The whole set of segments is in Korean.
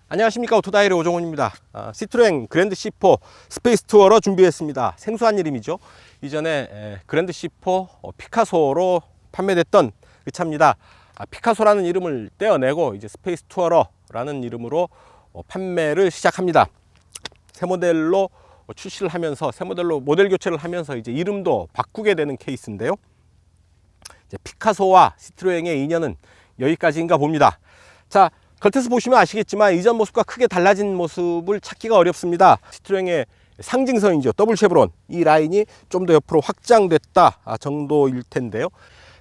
안녕하십니까, 오토다일의 오종훈입니다. 시트로엔 그랜드 C4 스페이스 투어러 준비했습니다. 생소한 이름이죠. 이전에 그랜드 C4 피카소로 판매됐던 그 차입니다. 피카소라는 이름을 떼어내고 이제 스페이스 투어러라는 이름으로 판매를 시작합니다. 새 모델로 출시를 하면서 새 모델로 모델 교체를 하면서 이제 이름도 바꾸게 되는 케이스인데요. 이제 피카소와 시트로엔의 인연은 여기까지인가 봅니다. 자, 겉에서 보시면 아시겠지만 이전 모습과 크게 달라진 모습을 찾기가 어렵습니다. 시트로엔의 상징성이죠. 더블 쉐브론. 이 라인이 좀 더 옆으로 확장됐다 정도일 텐데요.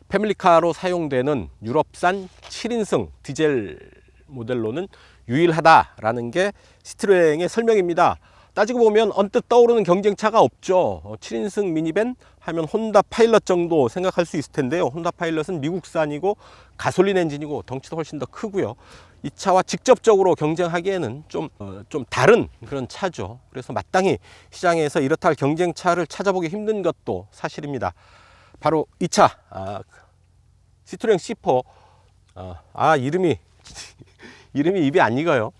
패밀리카로 사용되는 유럽산 7인승 디젤 모델로는 유일하다라는 게 시트로엔의 설명입니다. 따지고 보면 언뜻 떠오르는 경쟁차가 없죠. 7인승 미니밴 하면 혼다 파일럿 정도 생각할 수 있을 텐데요. 혼다 파일럿은 미국산이고 가솔린 엔진이고 덩치도 훨씬 더 크고요. 이 차와 직접적으로 경쟁하기에는 좀 다른 그런 차죠. 그래서 마땅히 시장에서 이렇다 할 경쟁차를 찾아보기 힘든 것도 사실입니다. 바로 이 차, 시트로엔 C4. 이름이 입이 안 익어요.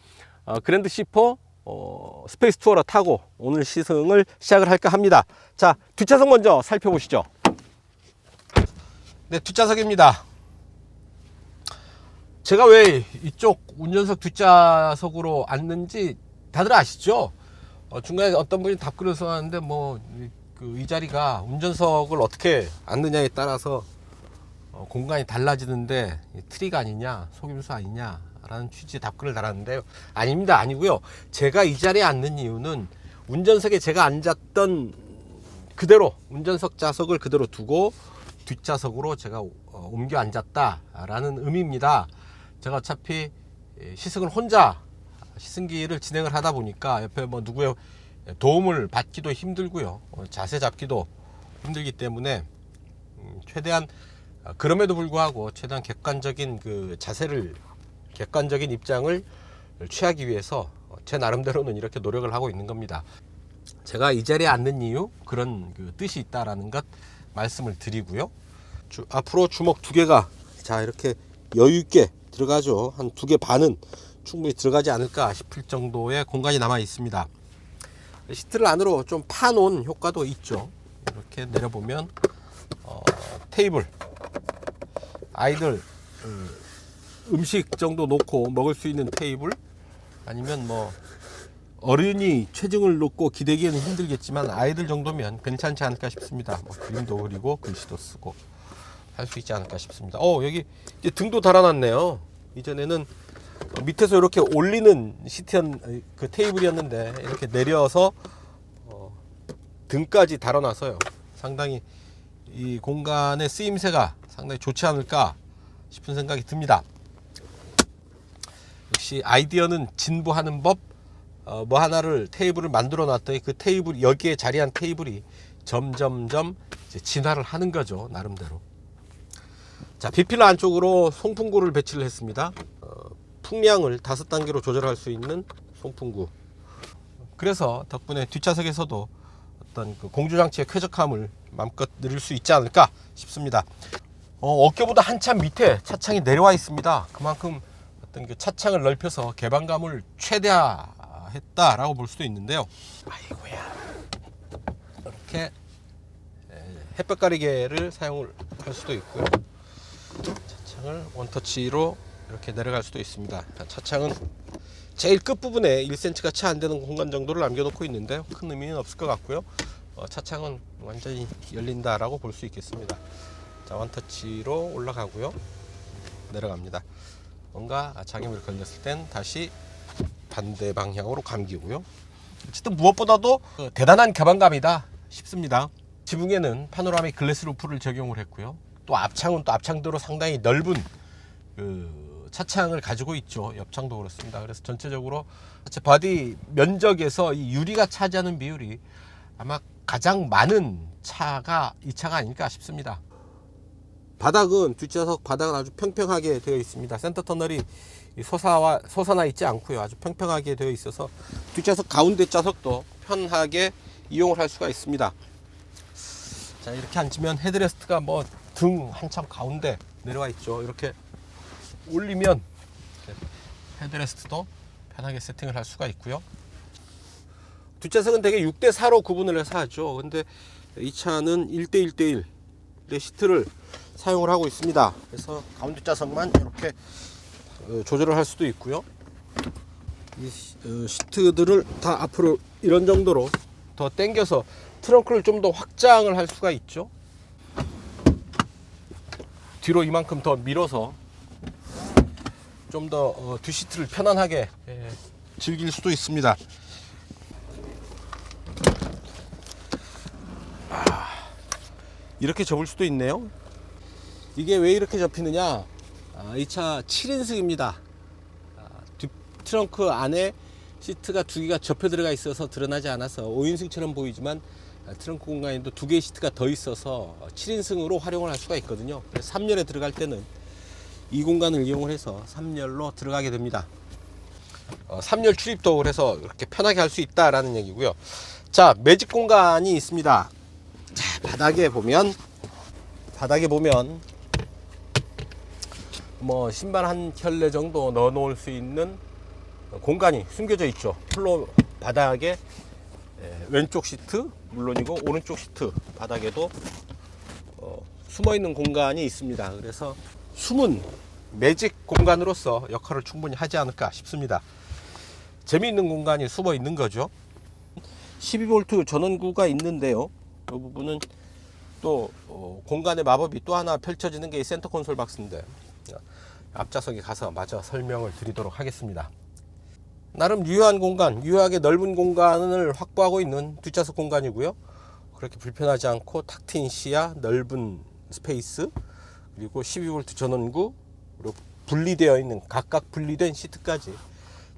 그랜드 C4 스페이스 투어러 타고 오늘 시승을 시작을 할까 합니다. 자, 뒷좌석 먼저 살펴보시죠. 네, 뒷좌석입니다. 제가 왜 이쪽 운전석 뒷좌석으로 앉는지 다들 아시죠? 중간에 어떤 분이 답글을 써놨는데 이 자리가 운전석을 어떻게 앉느냐에 따라서 공간이 달라지는데 트릭 아니냐, 속임수 아니냐 라는 취지의 답글을 달았는데요. 아닙니다. 아니고요. 제가 이 자리에 앉는 이유는 운전석에 제가 앉았던 그대로 운전석 좌석을 그대로 두고 뒷좌석으로 제가 옮겨 앉았다라는 의미입니다. 제가 어차피 시승을 혼자 시승기를 진행을 하다 보니까 옆에 누구의 도움을 받기도 힘들고요. 자세 잡기도 힘들기 때문에 최대한 그럼에도 불구하고 최대한 객관적인 객관적인 입장을 취하기 위해서 제 나름대로는 이렇게 노력을 하고 있는 겁니다. 제가 이 자리에 앉는 이유, 그런 뜻이 있다라는 것 말씀을 드리고요. 앞으로 주먹 두 개가 이렇게 여유 있게 들어가죠. 한 두 개 반은 충분히 들어가지 않을까 싶을 정도의 공간이 남아 있습니다. 시트를 안으로 좀 파놓은 효과도 있죠. 이렇게 내려보면 테이블, 아이들 음식 정도 놓고 먹을 수 있는 테이블, 아니면 어른이 체중을 놓고 기대기에는 힘들겠지만 아이들 정도면 괜찮지 않을까 싶습니다. 그림도 그리고 글씨도 쓰고 할 수 있지 않을까 싶습니다. 여기 이제 등도 달아놨네요. 이전에는 밑에서 이렇게 올리는 테이블이었는데 이렇게 내려서 등까지 달아놔서요. 상당히 이 공간의 쓰임새가 상당히 좋지 않을까 싶은 생각이 듭니다. 역시 아이디어는 진부하는 법. 하나를 테이블을 만들어 놨더니 그 테이블, 여기에 자리한 테이블이 점점점 이제 진화를 하는 거죠, 나름대로. 자, B필러 안쪽으로 송풍구를 배치를 했습니다. 풍량을 5단계로 조절할 수 있는 송풍구. 그래서 덕분에 뒷좌석에서도 어떤 공조장치의 쾌적함을 마음껏 누릴 수 있지 않을까 싶습니다. 어깨보다 한참 밑에 차창이 내려와 있습니다. 그만큼 어떤 차창을 넓혀서 개방감을 최대화했다라고 볼 수도 있는데요. 아이고야. 이렇게 햇볕 가리개를 사용을 할 수도 있고요. 차창을 원터치로 이렇게 내려갈 수도 있습니다. 차창은 제일 끝부분에 1cm가 채 안 되는 공간 정도를 남겨놓고 있는데요. 큰 의미는 없을 것 같고요. 차창은 완전히 열린다라고 볼 수 있겠습니다. 자, 원터치로 올라가고요. 내려갑니다. 뭔가 장애물이 걸렸을 땐 다시 반대 방향으로 감기고요. 어쨌든 무엇보다도 대단한 개방감이다 싶습니다. 지붕에는 파노라믹 글래스 루프를 적용을 했고요. 또 앞창은 또 앞창대로 상당히 넓은 차창을 가지고 있죠. 옆창도 그렇습니다. 그래서 전체적으로 바디 면적에서 이 유리가 차지하는 비율이 아마 가장 많은 차가 이 차가 아닐까 싶습니다. 뒷좌석 바닥은 아주 평평하게 되어 있습니다. 센터 터널이 솟아나 있지 않고요. 아주 평평하게 되어 있어서 뒷좌석 가운데 좌석도 편하게 이용을 할 수가 있습니다. 자, 이렇게 앉으면 헤드레스트가 등 한참 가운데 내려와 있죠. 이렇게 올리면 헤드레스트도 편하게 세팅을 할 수가 있고요. 뒷좌석은 되게 6대4로 구분을 해서 하죠. 근데 이 차는 1대1대1의 시트를 사용을 하고 있습니다. 그래서 가운데 좌석만 이렇게 조절을 할 수도 있고요. 이 시트들을 다 앞으로 이런 정도로 더 당겨서 트렁크를 좀 더 확장을 할 수가 있죠. 뒤로 이만큼 더 밀어서 좀 더 뒷시트를 편안하게 즐길 수도 있습니다. 이렇게 접을 수도 있네요. 이게 왜 이렇게 접히느냐, 이 차 7인승입니다. 뒷 트렁크 안에 시트가 두 개가 접혀 들어가 있어서 드러나지 않아서 5인승처럼 보이지만 트렁크 공간에도 두 개의 시트가 더 있어서 7인승으로 활용을 할 수가 있거든요. 그래서 3열에 들어갈 때는 이 공간을 이용을 해서 3열로 들어가게 됩니다. 3열 출입도 그래서 이렇게 편하게 할 수 있다라는 얘기고요. 자, 매직 공간이 있습니다. 자, 바닥에 보면 뭐 신발 한 켤레 정도 넣어 놓을 수 있는 공간이 숨겨져 있죠. 플로어 바닥에 왼쪽 시트 물론이고 오른쪽 시트 바닥에도 숨어 있는 공간이 있습니다. 그래서 숨은 매직 공간으로서 역할을 충분히 하지 않을까 싶습니다. 재미있는 공간이 숨어 있는 거죠. 12V 전원구가 있는데요. 이 부분은 또 공간의 마법이 또 하나 펼쳐지는 게 이 센터 콘솔 박스인데, 앞좌석에 가서 마저 설명을 드리도록 하겠습니다. 나름 유효한 공간, 유효하게 넓은 공간을 확보하고 있는 뒷좌석 공간이고요. 그렇게 불편하지 않고 탁 트인 시야, 넓은 스페이스, 그리고 12V 전원구, 그리고 분리되어 있는 각각 분리된 시트까지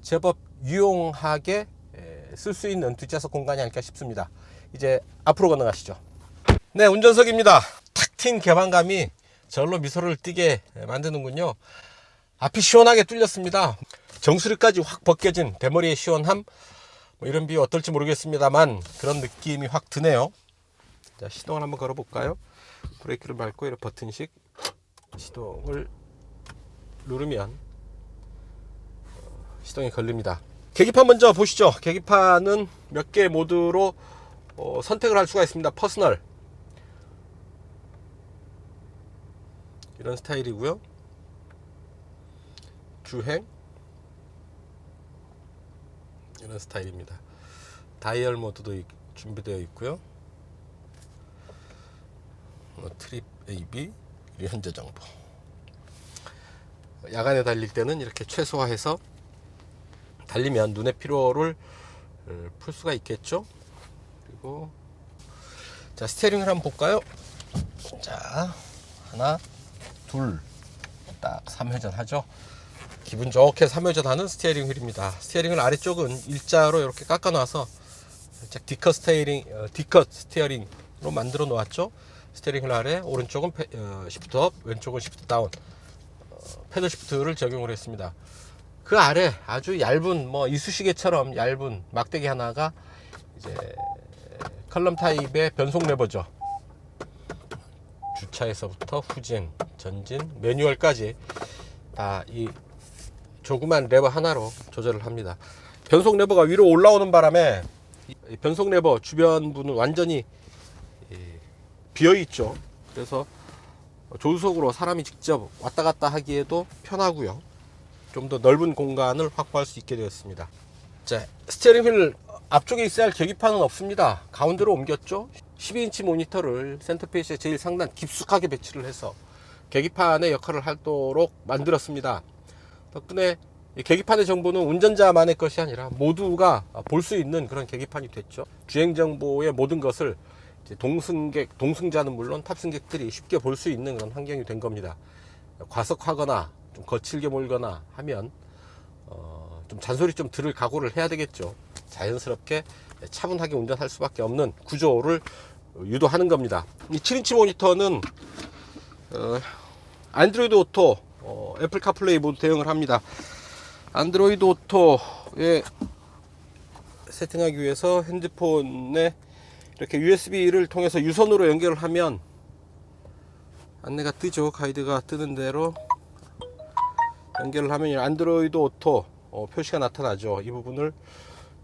제법 유용하게 쓸 수 있는 뒷좌석 공간이 아닐까 싶습니다. 이제 앞으로 건너가시죠. 네, 운전석입니다. 탁 트인 개방감이 저절로 미소를 띠게 만드는군요. 앞이 시원하게 뚫렸습니다. 정수리까지 확 벗겨진 대머리의 시원함, 뭐 이런 비유 어떨지 모르겠습니다만 그런 느낌이 확 드네요. 자, 시동을 한번 걸어 볼까요? 브레이크를 밟고 이렇게 버튼식 시동을 누르면 시동이 걸립니다. 계기판 먼저 보시죠. 계기판은 몇 개의 모드로 선택을 할 수가 있습니다. 퍼스널, 이런 스타일이고요. 주행, 이런 스타일입니다. 다이얼 모드도 준비되어 있고요. 트립 AB, 현재 정보. 야간에 달릴 때는 이렇게 최소화해서 달리면 눈의 피로를 풀 수가 있겠죠. 그리고 자, 스티어링을 한번 볼까요? 자, 하나, 둘, 딱 3회전 하죠. 기분 좋게 3회전 하는 스티어링 휠입니다. 스티어링을 아래쪽은 일자로 이렇게 깎아 놔서 살짝 디컷 스티어링으로 만들어 놓았죠. 스티어링 휠 아래 오른쪽은 시프트 업, 왼쪽은 시프트 다운, 패들 시프트를 적용을 했습니다. 그 아래 아주 얇은, 뭐 이쑤시개처럼 얇은 막대기 하나가 이제 컬럼 타입의 변속 레버죠. 주차에서부터 후진, 전진, 매뉴얼까지 다 이 조그만 레버 하나로 조절을 합니다. 변속 레버가 위로 올라오는 바람에 이 변속 레버 주변 부는 완전히 비어 있죠. 그래서 조수석으로 사람이 직접 왔다 갔다 하기에도 편하고요. 좀 더 넓은 공간을 확보할 수 있게 되었습니다. 자, 스티어링 휠 앞쪽에 있어야 할 계기판은 없습니다. 가운데로 옮겼죠. 12인치 모니터를 센터페이스의 제일 상단 깊숙하게 배치를 해서 계기판의 역할을 하도록 만들었습니다. 덕분에 이 계기판의 정보는 운전자만의 것이 아니라 모두가 볼 수 있는 그런 계기판이 됐죠. 주행 정보의 모든 것을 이제 동승자는 물론 탑승객들이 쉽게 볼 수 있는 그런 환경이 된 겁니다. 과속하거나 좀 거칠게 몰거나 하면 좀 잔소리 좀 들을 각오를 해야 되겠죠. 자연스럽게 차분하게 운전할 수밖에 없는 구조를 유도하는 겁니다. 이 7인치 모니터는 안드로이드 오토, 애플 카플레이 모두 대응을 합니다. 안드로이드 오토에 세팅하기 위해서 핸드폰에 이렇게 USB를 통해서 유선으로 연결을 하면 안내가 뜨죠. 가이드가 뜨는 대로 연결을 하면 안드로이드 오토 표시가 나타나죠. 이 부분을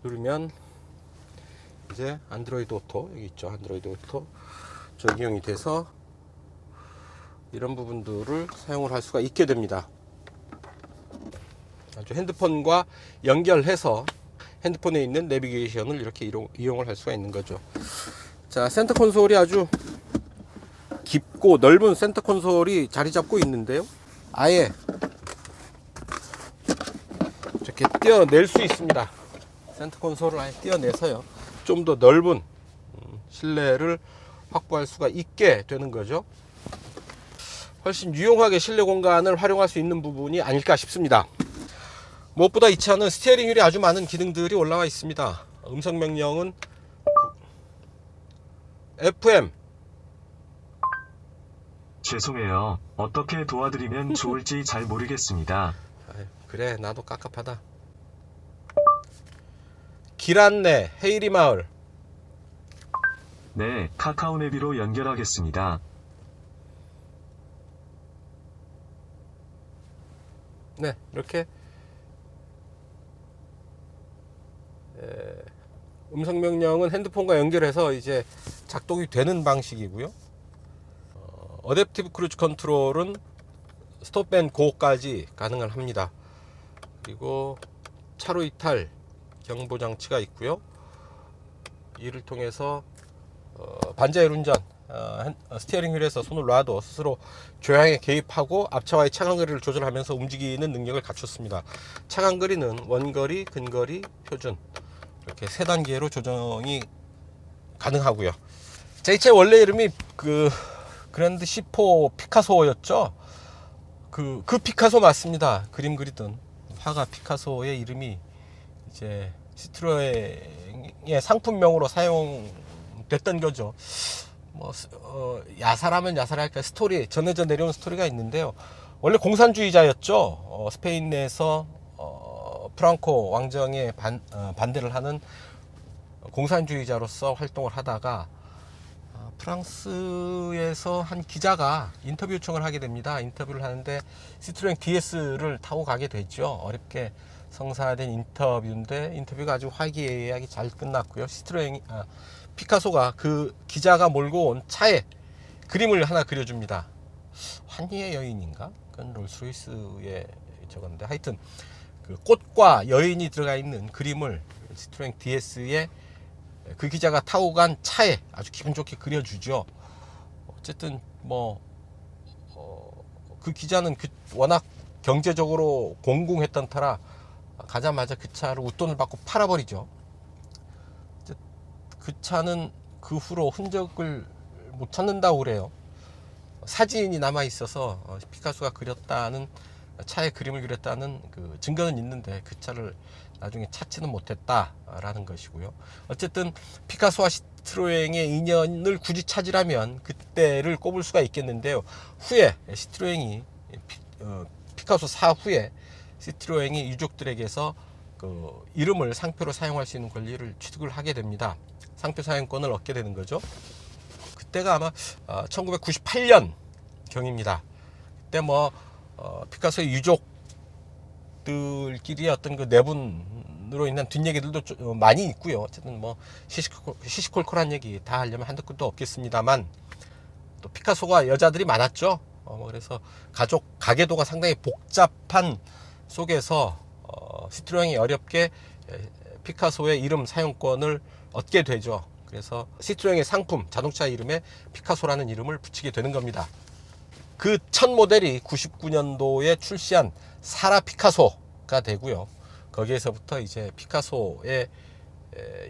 누르면 이제 안드로이드 오토, 여기 있죠. 안드로이드 오토 적용이 돼서 이런 부분들을 사용을 할 수가 있게 됩니다. 아주 핸드폰과 연결해서 핸드폰에 있는 내비게이션을 이렇게 이용을 할 수가 있는 거죠. 자, 센터 콘솔이 아주 깊고 넓은 센터 콘솔이 자리 잡고 있는데요. 아예 이렇게 떼어낼 수 있습니다. 센터 콘솔을 아예 떼어내서요. 좀 더 넓은 실내를 확보할 수가 있게 되는 거죠. 훨씬 유용하게 실내 공간을 활용할 수 있는 부분이 아닐까 싶습니다. 무엇보다 이 차는 스티어링 휠에 아주 많은 기능들이 올라와 있습니다. 음성 명령은 FM. 죄송해요. 어떻게 도와드리면 좋을지 잘 모르겠습니다. 아유, 그래, 나도 깝깝하다. 길 안내, 헤이리 마을. 네, 카카오 내비로 연결하겠습니다. 네, 이렇게 음성 명령은 핸드폰과 연결해서 이제 작동이 되는 방식이고요. 어댑티브 크루즈 컨트롤은 스톱 앤 고까지 가능을 합니다. 그리고 차로 이탈 경보 장치가 있고요. 이를 통해서 반자율 운전, 스티어링 휠에서 손을 놔도 스스로 조향에 개입하고 앞차와의 차간 거리를 조절하면서 움직이는 능력을 갖췄습니다. 차간 거리는 원거리, 근거리, 표준 이렇게 세 단계로 조정이 가능하고요. 제 차 원래 이름이 그랜드 C4 피카소였죠. 그 피카소 맞습니다. 그림 그리던 화가 피카소의 이름이 이제 시트로엔의 상품명으로 사용됐던 거죠. 뭐 야사라면 야사랄까, 스토리 전해져 내려온 스토리가 있는데요. 원래 공산주의자였죠. 스페인 내에서 프랑코 왕정에 반대를 하는 공산주의자로서 활동을 하다가 프랑스에서 한 기자가 인터뷰 요청을 하게 됩니다. 인터뷰를 하는데 시트로엔 DS를 타고 가게 되죠. 어렵게 성사된 인터뷰인데 인터뷰가 아주 화기애애하게 잘 끝났고요. 피카소가 그 기자가 몰고 온 차에 그림을 하나 그려줍니다. 환희의 여인인가? 그건 롤스로이스의 저건데, 하여튼 그 꽃과 여인이 들어가 있는 그림을 시트로엔 DS에 그 기자가 타고 간 차에 아주 기분 좋게 그려주죠. 어쨌든 그 기자는 워낙 경제적으로 공공했던 터라 가자마자 그 차를 웃돈을 받고 팔아버리죠. 그 차는 그 후로 흔적을 못 찾는다고 그래요. 사진이 남아 있어서 피카소가 그렸다는, 차에 그림을 그렸다는 그 증거는 있는데 그 차를 나중에 찾지는 못했다라는 것이고요. 어쨌든 피카소와 시트로엥의 인연을 굳이 찾으라면 그때를 꼽을 수가 있겠는데요. 후에 시트로엥이 피카소 사후에 시트로엥이 유족들에게서 그 이름을 상표로 사용할 수 있는 권리를 취득을 하게 됩니다. 상표 사용권을 얻게 되는 거죠. 그때가 아마 1998년 경입니다. 그때 피카소의 유족들끼리의 어떤 그 내분으로 인한 뒷얘기들도 많이 있고요. 어쨌든 시시콜콜한 얘기 다 하려면 한두 끝도 없겠습니다만, 또 피카소가 여자들이 많았죠. 그래서 가계도가 상당히 복잡한 속에서 시트로엔이 어렵게 피카소의 이름 사용권을 얻게 되죠. 그래서 시트로엔의 상품, 자동차 이름에 피카소라는 이름을 붙이게 되는 겁니다. 그 첫 모델이 99년도에 출시한 사라 피카소가 되고요. 거기에서부터 이제 피카소의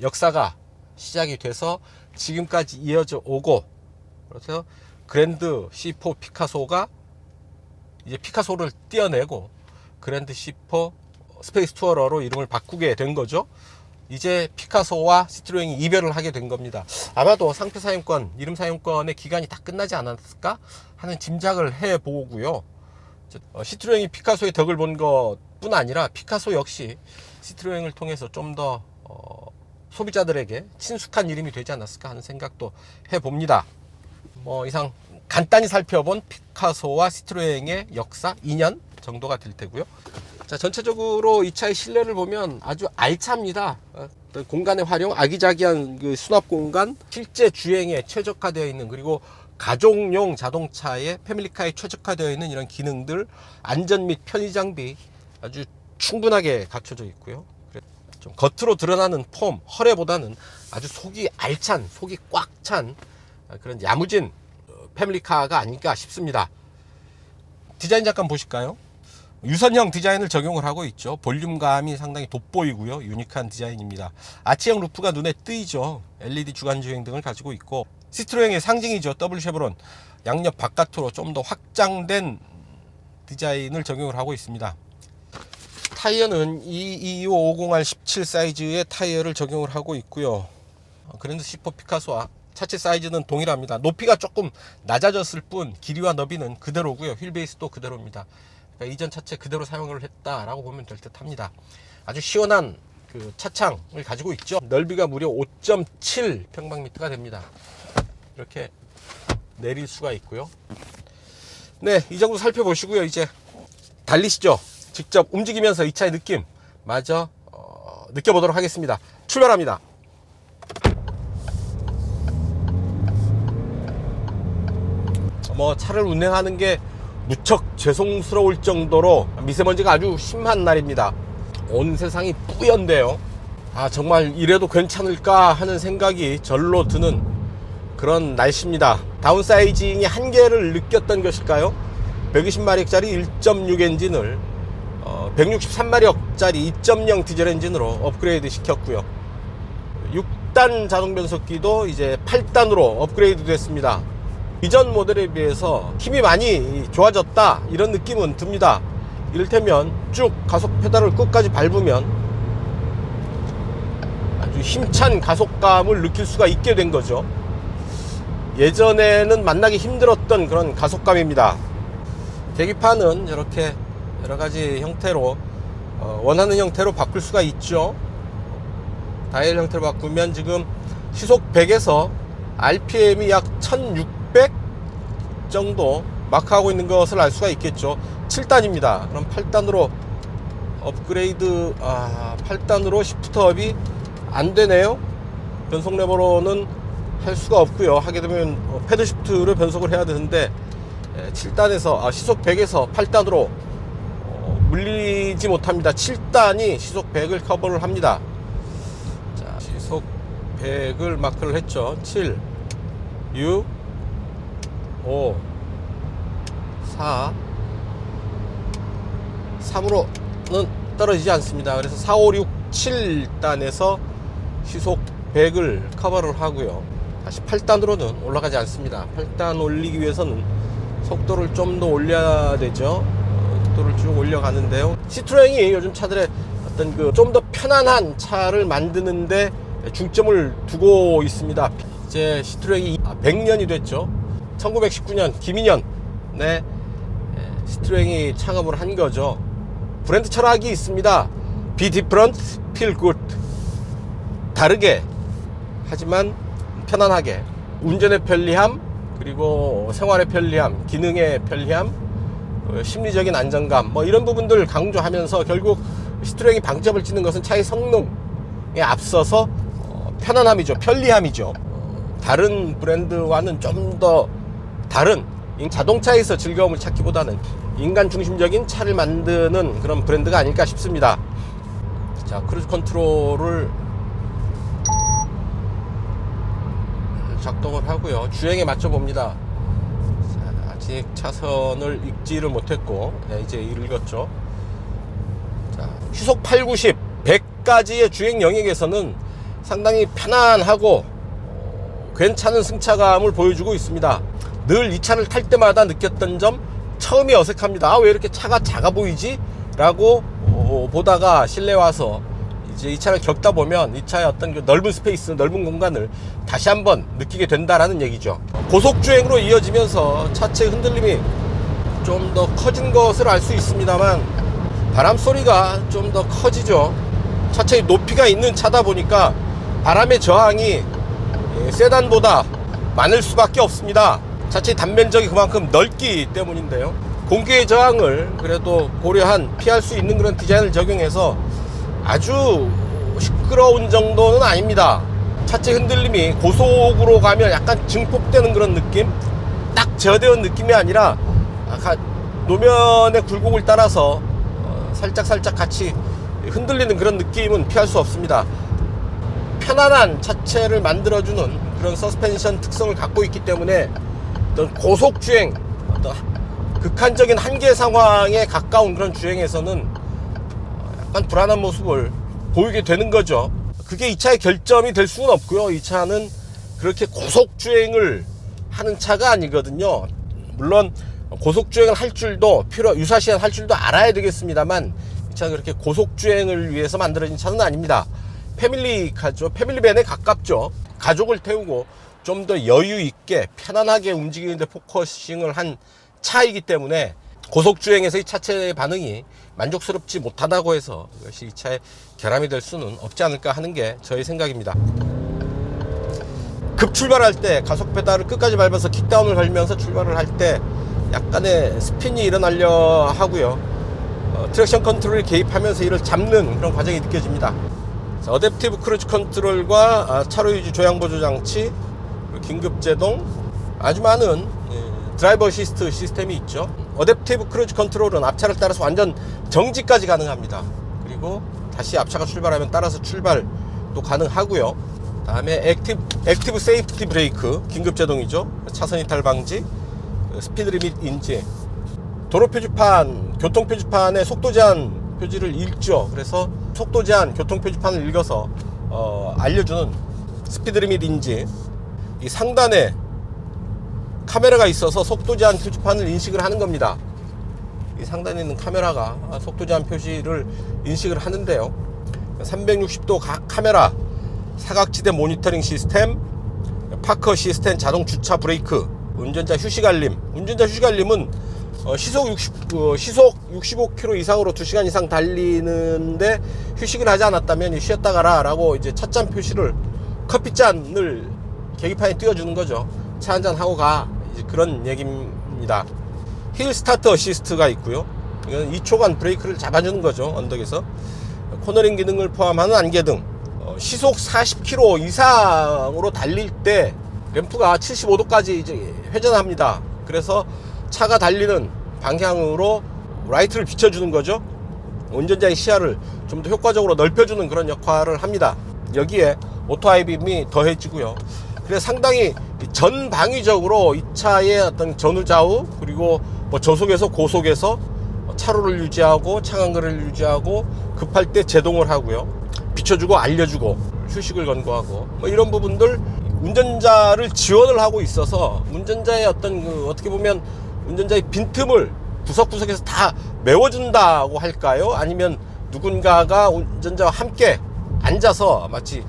역사가 시작이 돼서 지금까지 이어져 오고, 그래서 그랜드 C4 피카소가 이제 피카소를 떼어내고 그랜드 C4 스페이스 투어러로 이름을 바꾸게 된 거죠. 이제 피카소와 시트로엔이 이별을 하게 된 겁니다. 아마도 상표 사용권, 이름 사용권의 기간이 다 끝나지 않았을까 하는 짐작을 해보고요. 시트로엔이 피카소의 덕을 본 것뿐 아니라 피카소 역시 시트로엔을 통해서 좀 더 소비자들에게 친숙한 이름이 되지 않았을까 하는 생각도 해봅니다. 이상 간단히 살펴본 피카소와 시트로엔의 역사 2년 정도가 될 테고요. 자, 전체적으로 이 차의 실내를 보면 아주 알찹니다. 공간의 활용, 아기자기한 그 수납 공간, 실제 주행에 최적화되어 있는, 그리고 가족용 자동차의 패밀리카에 최적화되어 있는 이런 기능들, 안전 및 편의 장비 아주 충분하게 갖춰져 있고요. 좀 겉으로 드러나는 폼, 허레보다는 아주 속이 알찬, 속이 꽉 찬 그런 야무진 패밀리카가 아닐까 싶습니다. 디자인 잠깐 보실까요? 유선형 디자인을 적용을 하고 있죠. 볼륨감이 상당히 돋보이고요. 유니크한 디자인입니다. 아치형 루프가 눈에 띄죠. LED 주간 주행 등을 가지고 있고, 시트로행의 상징이죠. 더블 쉐브론. 양옆 바깥으로 좀 더 확장된 디자인을 적용을 하고 있습니다. 타이어는 22550R 17 사이즈의 타이어를 적용을 하고 있고요. 그랜드 C4 피카소와 차체 사이즈는 동일합니다. 높이가 조금 낮아졌을 뿐 길이와 너비는 그대로고요. 휠 베이스도 그대로입니다. 그러니까 이전 차체 그대로 사용을 했다라고 보면 될 듯 합니다. 아주 시원한 그 차창을 가지고 있죠. 넓이가 무려 5.7 평방미터가 됩니다. 이렇게 내릴 수가 있고요. 네, 이 정도 살펴보시고요. 이제 달리시죠. 직접 움직이면서 이 차의 느낌 마저 느껴보도록 하겠습니다. 출발합니다. 차를 운행하는 게 무척 죄송스러울 정도로 미세먼지가 아주 심한 날입니다. 온 세상이 뿌연데요. 정말 이래도 괜찮을까 하는 생각이 절로 드는 그런 날씨입니다. 다운사이징의 한계를 느꼈던 것일까요? 120마력짜리 1.6 엔진을 163마력짜리 2.0 디젤 엔진으로 업그레이드 시켰고요. 6단 자동 변속기도 이제 8단으로 업그레이드 됐습니다. 이전 모델에 비해서 힘이 많이 좋아졌다, 이런 느낌은 듭니다. 이를테면 쭉 가속 페달을 끝까지 밟으면 아주 힘찬 가속감을 느낄 수가 있게 된 거죠. 예전에는 만나기 힘들었던 그런 가속감입니다. 계기판은 이렇게 여러가지 형태로 원하는 형태로 바꿀 수가 있죠. 다이얼 형태로 바꾸면 지금 시속 100에서 RPM이 약 1600 정도 마크하고 있는 것을 알 수가 있겠죠. 7단입니다. 그럼 8단으로 업그레이드, 8단으로 시프트업이 안 되네요. 변속 레버로는 할 수가 없고요. 하게 되면 패드 시프트로 변속을 해야 되는데 7단에서 시속 100에서 8단으로 물리지 못합니다. 7단이 시속 100을 커버를 합니다. 자, 시속 100을 마크를 했죠. 7, 6, 5, 4, 3으로는 떨어지지 않습니다. 그래서 4, 5, 6, 7단에서 시속 100을 커버를 하고요. 다시 8단으로는 올라가지 않습니다. 8단 올리기 위해서는 속도를 좀 더 올려야 되죠. 속도를 쭉 올려가는데요. 시트로행이 요즘 차들의 어떤 그 좀 더 편안한 차를 만드는데 중점을 두고 있습니다. 이제 시트로행이 100년이 됐죠. 1919년 김인현의 시트로행이 창업을 한 거죠. 브랜드 철학이 있습니다. Be different, feel good. 다르게 하지만 편안하게. 운전의 편리함, 그리고 생활의 편리함, 기능의 편리함, 심리적인 안정감, 이런 부분들을 강조하면서 결국 시트로행이 방점을 찍는 것은 차의 성능에 앞서서 편안함이죠. 편리함이죠. 다른 브랜드와는 좀 더 다른, 자동차에서 즐거움을 찾기보다는 인간 중심적인 차를 만드는 그런 브랜드가 아닐까 싶습니다. 자, 크루즈 컨트롤을 작동을 하고요. 주행에 맞춰 봅니다. 아직 차선을 읽지를 못했고, 이제 읽었죠. 자, 시속 8, 90, 100까지의 주행 영역에서는 상당히 편안하고 괜찮은 승차감을 보여주고 있습니다. 늘 이 차를 탈 때마다 느꼈던 점, 처음이 어색합니다. 왜 이렇게 차가 작아 보이지? 라고 보다가 실내 와서 이제 이 차를 겪다 보면 이 차의 어떤 그 넓은 스페이스, 넓은 공간을 다시 한번 느끼게 된다라는 얘기죠. 고속주행으로 이어지면서 차체 흔들림이 좀 더 커진 것을 알 수 있습니다만 바람 소리가 좀 더 커지죠. 차체의 높이가 있는 차다 보니까 바람의 저항이 세단보다 많을 수밖에 없습니다. 차체의 단면적이 그만큼 넓기 때문인데요. 공기의 저항을 그래도 고려한 피할 수 있는 그런 디자인을 적용해서 아주 시끄러운 정도는 아닙니다. 차체 흔들림이 고속으로 가면 약간 증폭되는 그런 느낌, 딱 제어되는 느낌이 아니라 노면의 굴곡을 따라서 살짝 같이 흔들리는 그런 느낌은 피할 수 없습니다. 편안한 차체를 만들어주는 그런 서스펜션 특성을 갖고 있기 때문에 어떤 고속주행, 어떤 극한적인 한계 상황에 가까운 그런 주행에서는 약간 불안한 모습을 보이게 되는 거죠. 그게 이 차의 결점이 될 수는 없고요. 이 차는 그렇게 고속주행을 하는 차가 아니거든요. 물론 고속주행을 할 줄도 유사시한 할 줄도 알아야 되겠습니다만, 이 차는 그렇게 고속주행을 위해서 만들어진 차는 아닙니다. 패밀리카죠. 패밀리밴에 가깝죠. 가족을 태우고 좀 더 여유 있게 편안하게 움직이는데 포커싱을 한 차이기 때문에 고속주행에서 이 차체의 반응이 만족스럽지 못하다고 해서 이것이 이 차의 결함이 될 수는 없지 않을까 하는 게 저의 생각입니다. 급출발할 때 가속 페달을 끝까지 밟아서 킥다운을 걸면서 출발을 할 때 약간의 스핀이 일어나려 하고요. 트랙션 컨트롤을 개입하면서 이를 잡는 그런 과정이 느껴집니다. 자, 어댑티브 크루즈 컨트롤과 차로 유지 조향 보조 장치, 긴급 제동, 아주 많은 드라이버 어시스트 시스템이 있죠. 어댑티브 크루즈 컨트롤은 앞차를 따라서 완전 정지까지 가능합니다. 그리고 다시 앞차가 출발하면 따라서 출발도 가능하고요. 다음에 액티브 세이프티 브레이크, 긴급 제동이죠. 차선 이탈 방지, 스피드 리밋 인지, 도로 표지판, 교통 표지판에 속도 제한 표지를 읽죠. 그래서 속도 제한 교통 표지판을 읽어서 알려주는 스피드 리밋 인지, 이 상단에 카메라가 있어서 속도 제한 표지판을 인식을 하는 겁니다. 이 상단에 있는 카메라가 속도 제한 표시를 인식을 하는데요. 360도 카메라, 사각지대 모니터링 시스템, 파커 시스템, 자동 주차 브레이크, 운전자 휴식 알림. 운전자 휴식 알림은 시속 65km 이상으로 2시간 이상 달리는데 휴식을 하지 않았다면 쉬었다 가라 라고 이제 찻잔 표시를, 커피잔을 계기판에 띄워주는 거죠. 차 한잔 하고 가, 이제 그런 얘기입니다. 힐 스타트 어시스트가 있고요. 이건 2초간 브레이크를 잡아주는 거죠. 언덕에서 코너링 기능을 포함하는 안개등, 시속 40km 이상으로 달릴 때 램프가 75도까지 이제 회전합니다. 그래서 차가 달리는 방향으로 라이트를 비춰주는 거죠. 운전자의 시야를 좀 더 효과적으로 넓혀주는 그런 역할을 합니다. 여기에 오토 하이빔이 더해지고요. 그래서 상당히 전방위적으로 이 차의 어떤 전후 좌우, 그리고 뭐 저속에서 고속에서 차로를 유지하고 차간거리를 유지하고 급할 때 제동을 하고요. 비춰주고 알려주고 휴식을 권고하고 뭐 이런 부분들 운전자를 지원을 하고 있어서 운전자의 어떤 어떻게 보면 운전자의 빈틈을 구석구석에서 다 메워준다고 할까요? 아니면 누군가가 운전자와 함께 앉아서 마치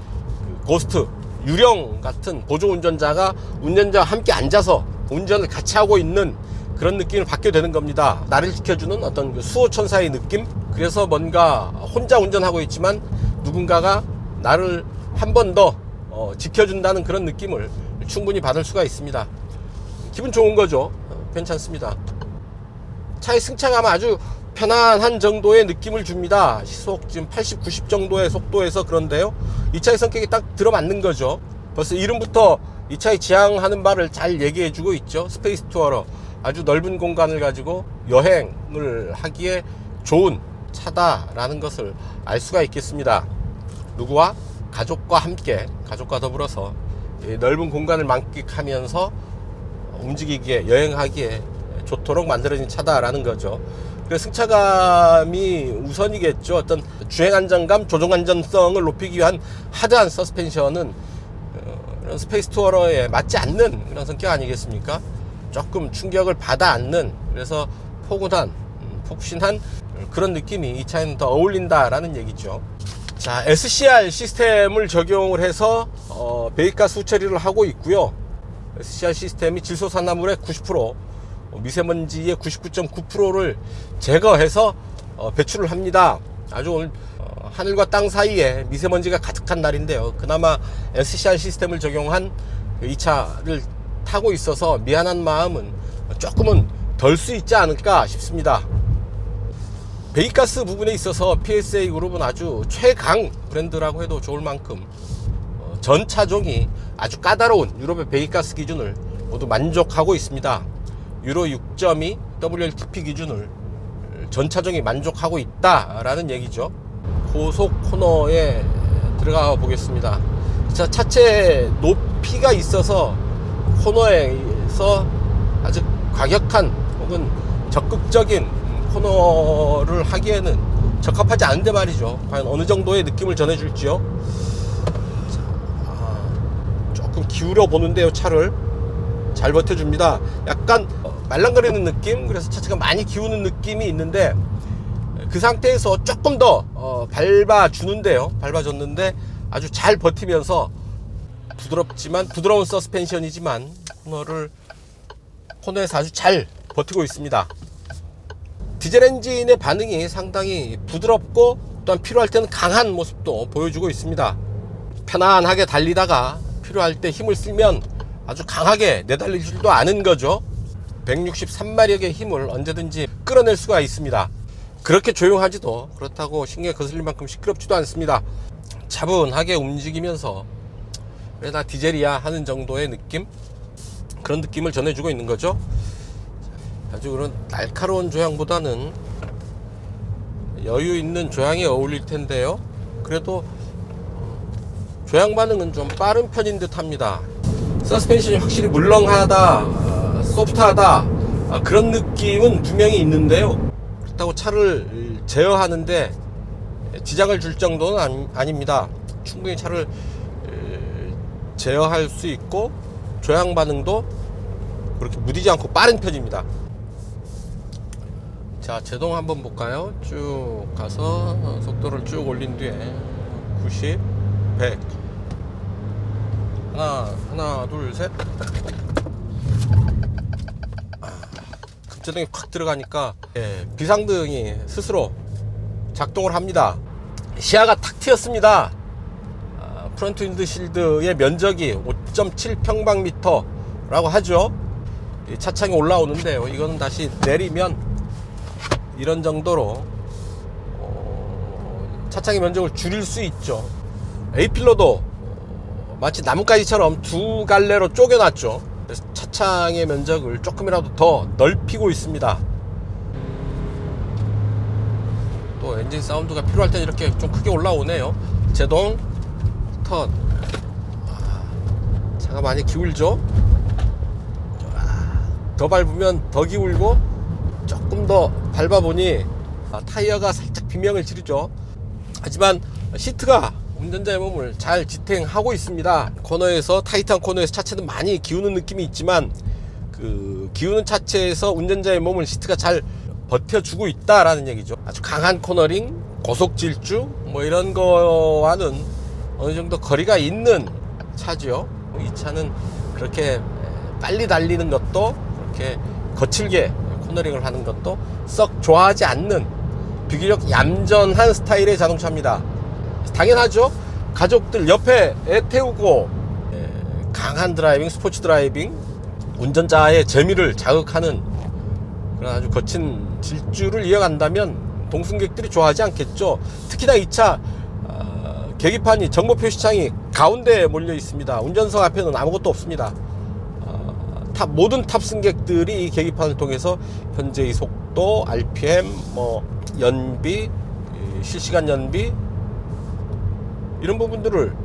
고스트, 유령 같은 보조 운전자가 운전자와 함께 앉아서 운전을 같이 하고 있는 그런 느낌을 받게 되는 겁니다. 나를 지켜주는 어떤 수호천사의 느낌? 그래서 뭔가 혼자 운전하고 있지만 누군가가 나를 한 번 더 지켜준다는 그런 느낌을 충분히 받을 수가 있습니다. 기분 좋은 거죠. 괜찮습니다. 차의 승차감은 아주 편안한 정도의 느낌을 줍니다. 시속 지금 80, 90 정도의 속도에서 그런데요. 이 차의 성격이 딱 들어맞는 거죠. 벌써 이름부터 이 차의 지향하는 바를 잘 얘기해 주고 있죠. 스페이스 투어러. 아주 넓은 공간을 가지고 여행을 하기에 좋은 차다라는 것을 알 수가 있겠습니다. 누구와? 가족과 함께, 가족과 더불어서 넓은 공간을 만끽하면서 움직이기에, 여행하기에 좋도록 만들어진 차다라는 거죠. 그래서 승차감이 우선이겠죠. 어떤 주행 안정감, 조종 안전성을 높이기 위한 하드한 서스펜션은 스페이스 투어러에 맞지 않는 그런 성격 아니겠습니까? 조금 충격을 받아 안는, 그래서 포근한, 폭신한 그런 느낌이 이 차에는 더 어울린다라는 얘기죠. 자, SCR 시스템을 적용을 해서 배기가스 처리를 하고 있고요. SCR 시스템이 질소산화물의 90%, 미세먼지의 99.9%를 제거해서 배출을 합니다. 아주 오늘 하늘과 땅 사이에 미세먼지가 가득한 날인데요. 그나마 SCR 시스템을 적용한 이 차를 타고 있어서 미안한 마음은 조금은 덜 수 있지 않을까 싶습니다. 배기가스 부분에 있어서 PSA 그룹은 아주 최강 브랜드라고 해도 좋을 만큼 전 차종이 아주 까다로운 유럽의 배기가스 기준을 모두 만족하고 있습니다. 유로 6.2 WLTP 기준을 전 차종이 만족하고 있다라는 얘기죠. 고속 코너에 들어가 보겠습니다. 자, 차체 높이가 있어서 코너에서 아주 과격한 혹은 적극적인 코너를 하기에는 적합하지 않은데 말이죠. 과연 어느 정도의 느낌을 전해줄지요. 자, 조금 기울여 보는데요. 차를 잘 버텨줍니다. 약간 말랑거리는 느낌, 그래서 차체가 많이 기우는 느낌이 있는데 그 상태에서 조금 더 밟아주는데요. 밟아줬는데 아주 잘 버티면서 부드러운 서스펜션이지만 코너에서 아주 잘 버티고 있습니다. 디젤 엔진의 반응이 상당히 부드럽고 또한 필요할 때는 강한 모습도 보여주고 있습니다. 편안하게 달리다가 필요할 때 힘을 쓰면 아주 강하게 내달릴 줄도 아는 거죠. 163마력의 힘을 언제든지 끌어낼 수가 있습니다. 그렇게 조용하지도 그렇다고 신경에 거슬릴 만큼 시끄럽지도 않습니다. 차분하게 움직이면서 왜 다 디젤이야 하는 정도의 느낌, 그런 느낌을 전해주고 있는 거죠. 아주 그런 날카로운 조향보다는 여유 있는 조향이 어울릴 텐데요. 그래도 조향 반응은 좀 빠른 편인 듯 합니다. 서스펜션이 확실히 물렁하다, 소프트하다, 그런 느낌은 분명히 있는데요. 그렇다고 차를 제어하는데 지장을 줄 정도는 아닙니다. 충분히 차를 제어할 수 있고 조향 반응도 그렇게 무디지 않고 빠른 편입니다. 자, 제동 한번 볼까요? 쭉 가서 속도를 쭉 올린 뒤에 90, 100 하나 둘 셋. 급제동이 확 들어가니까 비상등이 스스로 작동을 합니다. 시야가 탁 트였습니다. 프론트 윈드실드의 면적이 5.7 평방미터라고 하죠. 차창이 올라오는데요. 이거는 다시 내리면 이런 정도로 차창의 면적을 줄일 수 있죠. A필러도 마치 나뭇가지처럼 두 갈래로 쪼개놨죠. 그래서 차창의 면적을 조금이라도 더 넓히고 있습니다. 또 엔진 사운드가 필요할 때 이렇게 좀 크게 올라오네요. 제동, 턴. 차가 많이 기울죠. 더 밟으면 더 기울고, 조금 더 밟아보니 타이어가 살짝 비명을 지르죠. 하지만 시트가 운전자의 몸을 잘 지탱하고 있습니다. 코너에서, 타이트한 코너에서 차체는 많이 기우는 느낌이 있지만 그 기우는 차체에서 운전자의 몸을 시트가 잘 버텨주고 있다라는 얘기죠. 아주 강한 코너링, 고속 질주 뭐 이런 거와는 어느 정도 거리가 있는 차죠. 이 차는 그렇게 빨리 달리는 것도 그렇게 거칠게 코너링을 하는 것도 썩 좋아하지 않는 비교적 얌전한 스타일의 자동차입니다. 당연하죠. 가족들 옆에 애 태우고 강한 드라이빙, 스포츠 드라이빙, 운전자의 재미를 자극하는 그런 아주 거친 질주를 이어간다면 동승객들이 좋아하지 않겠죠. 특히나 이 차 계기판이 정보 표시창이 가운데에 몰려 있습니다. 운전석 앞에는 아무것도 없습니다. 모든 탑승객들이 이 계기판을 통해서 현재의 속도, RPM, 연비, 실시간 연비 이런 부분들을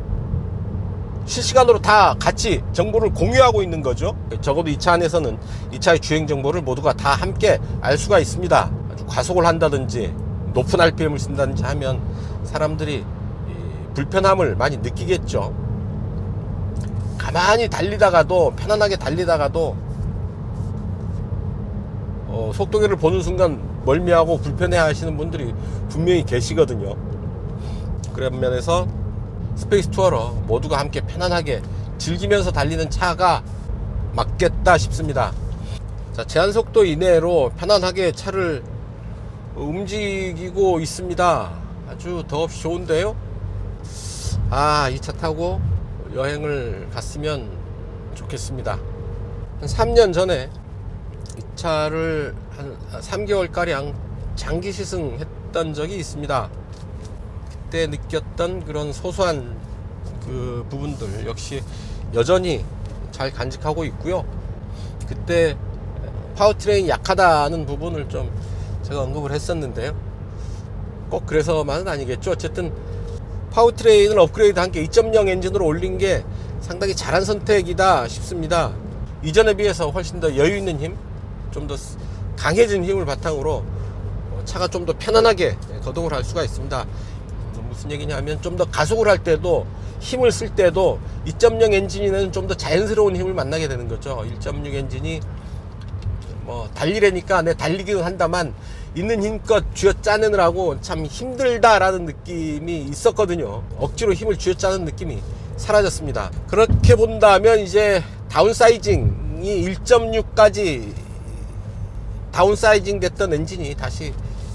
실시간으로 다 같이 정보를 공유하고 있는 거죠. 적어도 이 차 안에서는 이 차의 주행 정보를 모두가 다 함께 알 수가 있습니다. 아주 과속을 한다든지 높은 RPM을 쓴다든지 하면 사람들이 불편함을 많이 느끼겠죠. 가만히 달리다가도, 편안하게 달리다가도 속도계를 보는 순간 멀미하고 불편해 하시는 분들이 분명히 계시거든요. 그런 면에서 스페이스 투어러 모두가 함께 편안하게 즐기면서 달리는 차가 맞겠다 싶습니다. 자, 제한속도 이내로 편안하게 차를 움직이고 있습니다. 아주 더없이 좋은데요. 이 차 타고 여행을 갔으면 좋겠습니다. 한 3년 전에 이 차를 한 3개월가량 장기 시승했던 적이 있습니다. 그때 느꼈던 그런 소소한 그 부분들 역시 여전히 잘 간직하고 있고요. 그때 파워트레인이 약하다는 부분을 좀 제가 언급을 했었는데요. 꼭 그래서만은 아니겠죠. 어쨌든 파워트레인을 업그레이드한 게 2.0 엔진으로 올린 게 상당히 잘한 선택이다 싶습니다. 이전에 비해서 훨씬 더 여유 있는 힘, 좀 더 강해진 힘을 바탕으로 차가 좀 더 편안하게 거동을 할 수가 있습니다. 무슨 얘기냐면 좀 더 가속을 할 때도 힘을 쓸 때도 2.0 엔진에는 좀 더 자연스러운 힘을 만나게 되는 거죠. 1.6 엔진이 뭐 달리래니까 내 달리기는 한다만 있는 힘껏 쥐어짜내느라고 참 힘들다라는 느낌이 있었거든요. 억지로 힘을 쥐어짜는 느낌이 사라졌습니다. 그렇게 본다면 이제 다운사이징이 1.6까지 다운사이징 됐던 엔진이 다시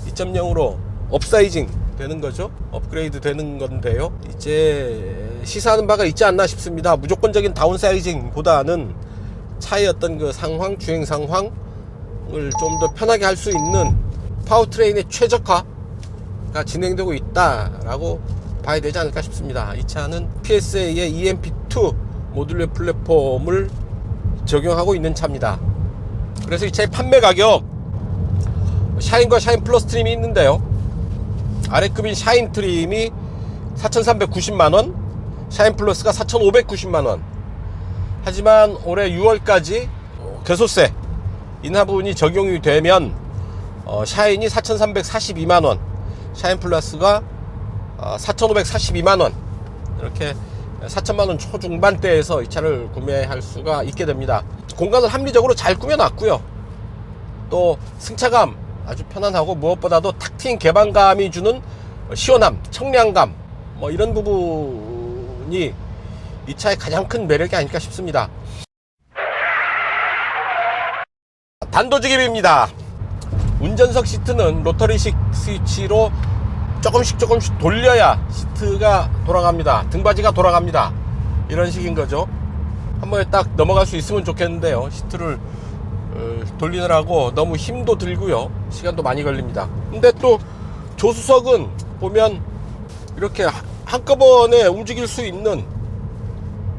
2.0으로 업사이징 되는 거죠. 업그레이드 되는 건데요. 이제 시사하는 바가 있지 않나 싶습니다. 무조건적인 다운사이징 보다는 차의 어떤 그 상황, 주행 상황을 좀 더 편하게 할 수 있는 파워트레인의 최적화가 진행되고 있다라고 봐야 되지 않을까 싶습니다. 이 차는 PSA의 EMP2 모듈러 플랫폼을 적용하고 있는 차입니다. 그래서 이 차의 판매 가격, 샤인과 샤인 플러스 트림이 있는데요. 아래급인 샤인 트림이 4,390만원, 샤인 플러스가 4,590만원. 하지만 올해 6월까지 개소세 인하분이 적용이 되면 샤인이 4,342만원, 샤인 플러스가 4,542만원, 이렇게 4천만원 초중반대에서 이 차를 구매할 수가 있게 됩니다. 공간을 합리적으로 잘 꾸며놨고요. 또 승차감 아주 편안하고 무엇보다도 탁 트인 개방감이 주는 시원함, 청량감, 뭐 이런 부분이 이 차의 가장 큰 매력이 아닐까 싶습니다. 단도직입입니다. 운전석 시트는 로터리식 스위치로 조금씩 돌려야 시트가 돌아갑니다. 등받이가 돌아갑니다. 이런 식인 거죠. 한 번에 딱 넘어갈 수 있으면 좋겠는데요. 시트를 돌리느라고 너무 힘도 들고요. 시간도 많이 걸립니다. 근데 또 조수석은 보면 이렇게 한꺼번에 움직일 수 있는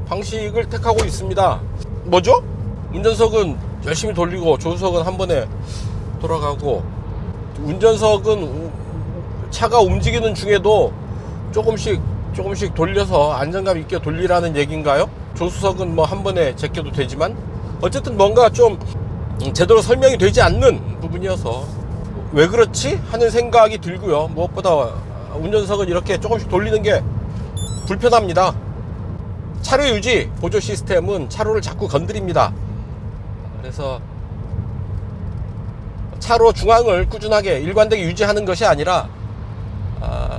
방식을 택하고 있습니다. 뭐죠? 운전석은 열심히 돌리고 조수석은 한 번에 돌아가고, 운전석은 차가 움직이는 중에도 조금씩 돌려서 안정감 있게 돌리라는 얘기인가요? 조수석은 뭐 한 번에 제껴도 되지만 어쨌든 뭔가 좀 제대로 설명이 되지 않는 부분이어서 왜 그렇지? 하는 생각이 들고요. 무엇보다 운전석은 이렇게 조금씩 돌리는 게 불편합니다. 차로 유지 보조 시스템은 차로를 자꾸 건드립니다. 그래서 차로 중앙을 꾸준하게 일관되게 유지하는 것이 아니라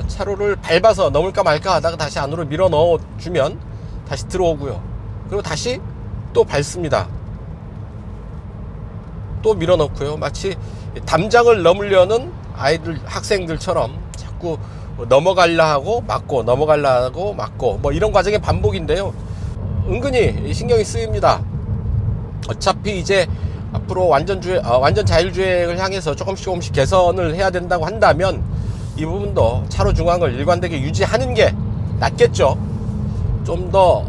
차로를 밟아서 넘을까 말까 하다가 다시 안으로 밀어 넣어주면 다시 들어오고요. 그리고 다시 또 밟습니다. 또 밀어 넣고요. 마치 담장을 넘으려는 아이들, 학생들처럼 자꾸 넘어가려 하고 막고, 넘어가려 하고 막고, 뭐 이런 과정의 반복인데요. 은근히 신경이 쓰입니다. 어차피 이제 앞으로 완전 자율주행을 향해서 조금씩 개선을 해야 된다고 한다면 이 부분도 차로 중앙을 일관되게 유지하는 게 낫겠죠. 좀 더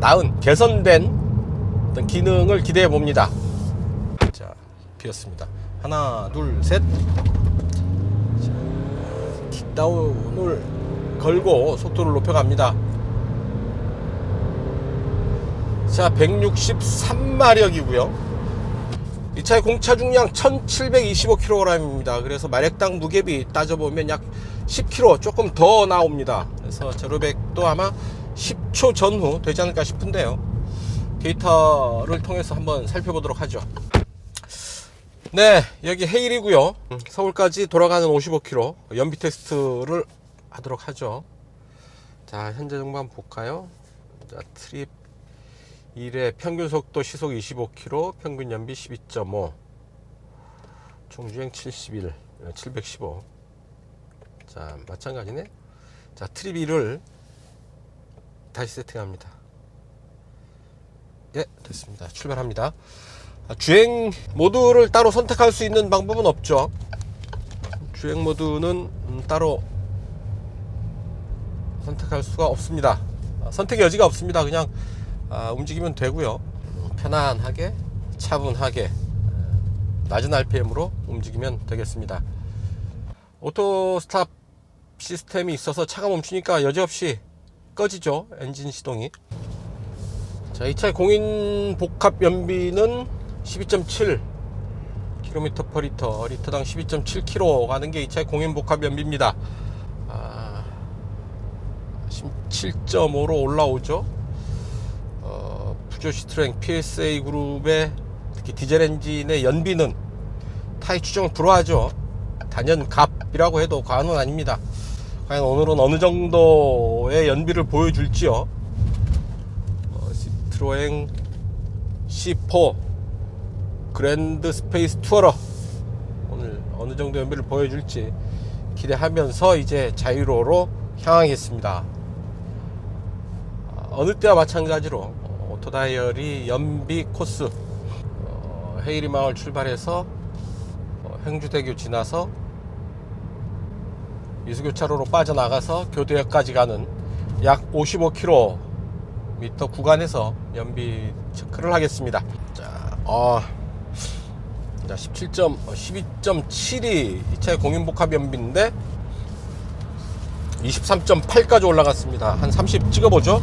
나은 개선된 어떤 기능을 기대해 봅니다. 자, 비었습니다. 하나, 둘, 셋. 자, 킥다운을 걸고 속도를 높여갑니다. 자, 163마력이고요. 이 차의 공차 중량 1725kg입니다. 그래서 마력당 무게비 따져보면 약 10kg 조금 더 나옵니다. 그래서 제로백도 아마 10초 전후 되지 않을까 싶은데요. 데이터를 통해서 한번 살펴보도록 하죠. 네, 여기 헤일이고요. 서울까지 돌아가는 55km 연비 테스트를 하도록 하죠. 자, 현재 정보 한번 볼까요? 자, 트립 1의 평균 속도 시속 25km, 평균 연비 12.5, 총주행 71, 715. 자, 마찬가지네. 자, 트립 1을 다시 세팅합니다. 예, 됐습니다. 출발합니다. 주행 모드를 따로 선택할 수 있는 방법은 없죠. 주행 모드는 따로 선택할 수가 없습니다. 선택의 여지가 없습니다. 그냥 움직이면 되고요. 편안하게 차분하게 낮은 RPM으로 움직이면 되겠습니다. 오토 스탑 시스템이 있어서 차가 멈추니까 여지없이 꺼지죠. 엔진 시동이. 자, 이 차의 공인 복합 연비는 12.7 km/리터, 리터당 12.7km 가는 게 이 차의 공인 복합 연비입니다. 17.5로 올라오죠. 푸조 시트로엥 PSA 그룹의 특히 디젤 엔진의 연비는 타이 추정을 불허하죠. 단연 갑이라고 해도 과언은 아닙니다. 과연 오늘은 어느 정도의 연비를 보여줄지요. 시트로엥 C4 그랜드 스페이스 투어러 오늘 어느 정도 연비를 보여줄지 기대하면서 이제 자유로로 향하겠습니다. 어느 때와 마찬가지로 오토다이어리 연비 코스 헤이리마을 출발해서 행주대교 지나서 미수교차로로 빠져나가서 교대역까지 가는 약 55km 구간에서 연비 체크를 하겠습니다. 자, 12.7이 이 차의 공인복합 연비인데 23.8까지 올라갔습니다. 한 30 찍어보죠.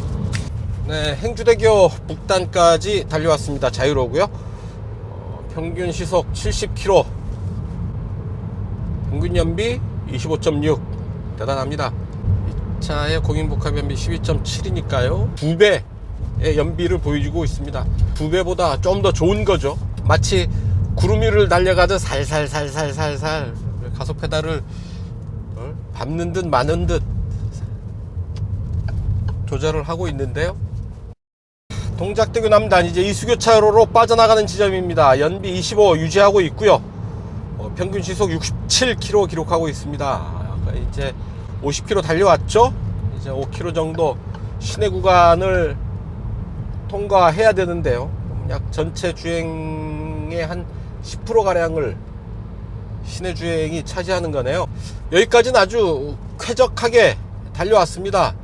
네, 행주대교 북단까지 달려왔습니다. 자유로고요. 평균 시속 70km, 평균 연비 25.6. 대단합니다. 이 차의 공인복합 연비 12.7이니까요 2배의 연비를 보여주고 있습니다. 2배보다 좀 더 좋은 거죠. 마치 구름 위를 달려가듯 살살살살살살 가속 페달을 밟는 듯 마는 듯 조절을 하고 있는데요. 동작대교 남단 이제 이수교차로로 빠져나가는 지점입니다. 연비 25 유지하고 있고요. 평균 시속 67km 기록하고 있습니다. 이제 50km 달려왔죠. 이제 5km 정도 시내 구간을 통과해야 되는데요. 약 전체 주행의 한 10% 가량을 시내 주행이 차지하는 거네요. 여기까지는 아주 쾌적하게 달려왔습니다.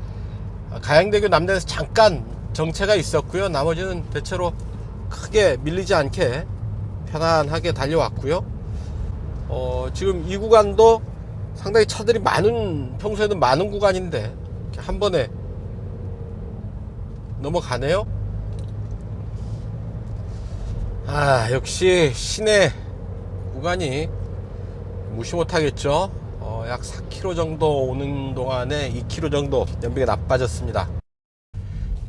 가양대교 남단에서 잠깐 정체가 있었고요. 나머지는 대체로 크게 밀리지 않게 편안하게 달려왔고요. 지금 이 구간도 상당히 차들이 평소에는 많은 구간인데 이렇게 한 번에 넘어가네요. 역시 시내 구간이 무시 못하겠죠. 약 4km 정도 오는 동안에 2km 정도 연비가 나빠졌습니다.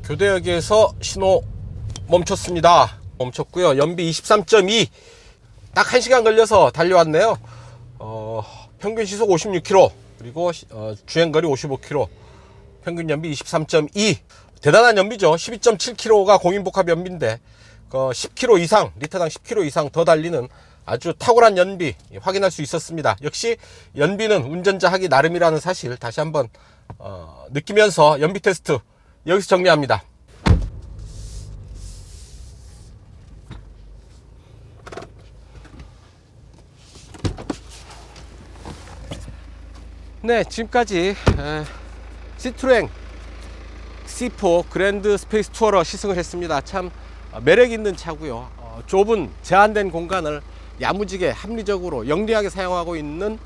교대역에서 신호 멈췄습니다. 멈췄고요. 연비 23.2 딱 1시간 걸려서 달려왔네요. 평균 시속 56km 그리고 주행거리 55km, 평균 연비 23.2. 대단한 연비죠. 12.7km가 공인복합 연비인데 10km 이상, 리터당 10km 이상 더 달리는 아주 탁월한 연비 확인할 수 있었습니다. 역시 연비는 운전자 하기 나름이라는 사실 다시 한번 느끼면서 연비 테스트 여기서 정리합니다. 네, 지금까지 시트로엥 C4 그랜드 스페이스 투어러 시승을 했습니다. 참 매력 있는 차고요. 좁은 제한된 공간을 야무지게 합리적으로 영리하게 사용하고 있는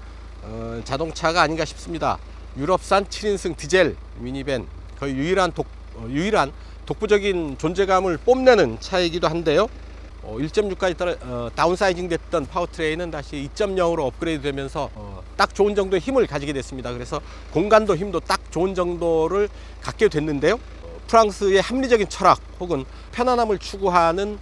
자동차가 아닌가 싶습니다. 유럽산 7인승 디젤 미니밴, 거의 유일한 독보적인 존재감을 뽐내는 차이기도 한데요. 1.6까지 다운사이징 됐던 파워트레인은 다시 2.0으로 업그레이드 되면서 딱 좋은 정도의 힘을 가지게 됐습니다. 그래서 공간도 힘도 딱 좋은 정도를 갖게 됐는데요. 프랑스의 합리적인 철학 혹은 편안함을 추구하는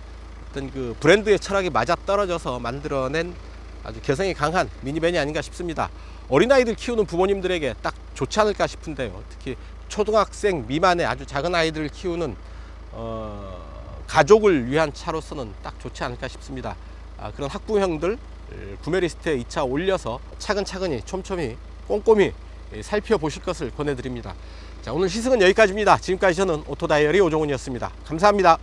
어떤 그 브랜드의 철학이 맞아떨어져서 만들어낸 아주 개성이 강한 미니밴이 아닌가 싶습니다. 어린아이들 키우는 부모님들에게 딱 좋지 않을까 싶은데요. 특히 초등학생 미만의 아주 작은 아이들을 키우는 가족을 위한 차로서는 딱 좋지 않을까 싶습니다. 그런 학부형들 구매 리스트에 이 차 올려서 차근차근히 촘촘히 꼼꼼히 살펴보실 것을 권해드립니다. 자, 오늘 시승은 여기까지입니다. 지금까지 저는 오토다이어리 오종훈이었습니다. 감사합니다.